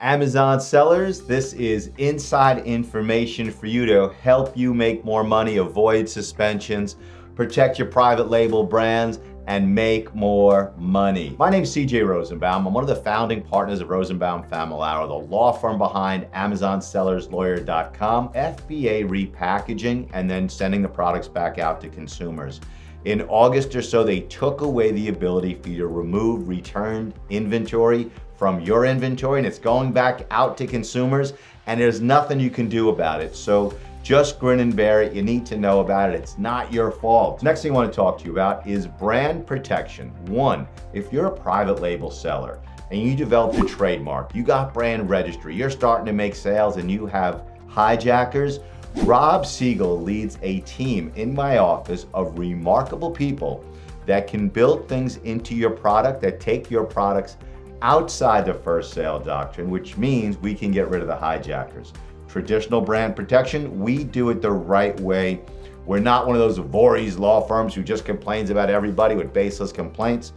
Amazon sellers, this is inside information for you to help you make more money, avoid suspensions, protect your private label brands, and make more money. My name is CJ Rosenbaum. I'm one of the founding partners of Rosenbaum Familaro, the law firm behind AmazonSellersLawyer.com, FBA repackaging, and then sending the products back out to consumers. In August or so, they took away the ability for you to remove returned inventory from your inventory, and it's going back out to consumers, and there's nothing you can do about it. So just grin and bear it. You need to know about it. It's not your fault. Next thing I want to talk to you about is brand protection. One, if you're a private label seller and you developed a trademark, you got brand registry, you're starting to make sales and you have hijackers, Rob Siegel leads a team in my office of remarkable people that can build things into your product, that take your products outside the first sale doctrine, which means we can get rid of the hijackers. Traditional brand protection, we do it the right way. We're not one of those Voorhees law firms who just complains about everybody with baseless complaints.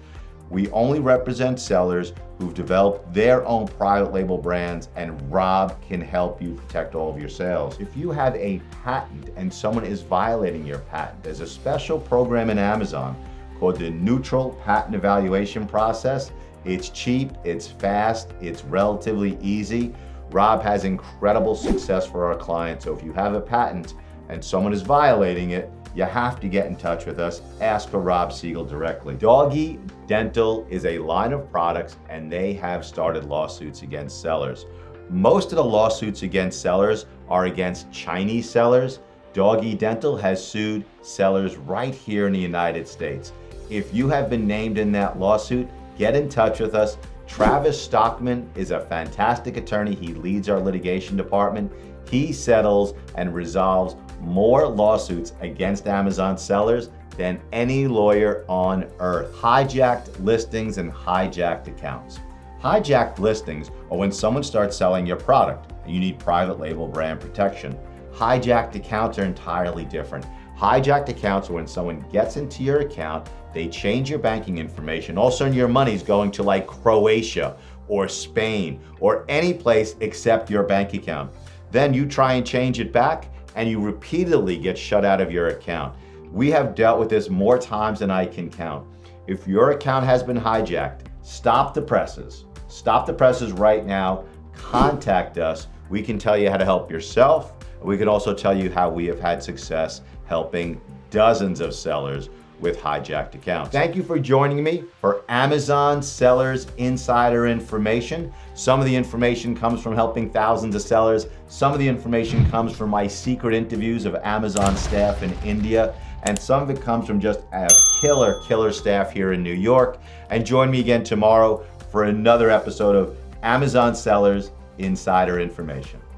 We only represent sellers who've developed their own private label brands, and Rob can help you protect all of your sales. If you have a patent and someone is violating your patent, there's a special program in Amazon called the Neutral Patent Evaluation Process. It's cheap, it's fast, it's relatively easy. Rob has incredible success for our clients. So if you have a patent and someone is violating it, you have to get in touch with us. Ask for Rob Siegel directly. Doggy Dental is a line of products, and they have started lawsuits against sellers. Most of the lawsuits against sellers are against Chinese sellers. Doggy Dental has sued sellers right here in the United States. If you have been named in that lawsuit, get in touch with us. Travis Stockman is a fantastic attorney. He leads our litigation department. He settles and resolves more lawsuits against Amazon sellers than any lawyer on earth. Hijacked listings and hijacked accounts. Hijacked listings are when someone starts selling your product and you need private label brand protection. Hijacked accounts are entirely different. Hijacked accounts are when someone gets into your account, they change your banking information. All of a sudden your money's going to like Croatia or Spain or any place except your bank account. Then you try and change it back and you repeatedly get shut out of your account. We have dealt with this more times than I can count. If your account has been hijacked, stop the presses. Stop the presses right now. Contact us. We can tell you how to help yourself. We can also tell you how we have had success helping dozens of sellers with hijacked accounts. Thank you for joining me for Amazon Sellers Insider Information. Some of the information comes from helping thousands of sellers. Some of the information comes from my secret interviews of Amazon staff in India. And some of it comes from just a killer staff here in New York. And join me again tomorrow for another episode of Amazon Sellers Insider Information.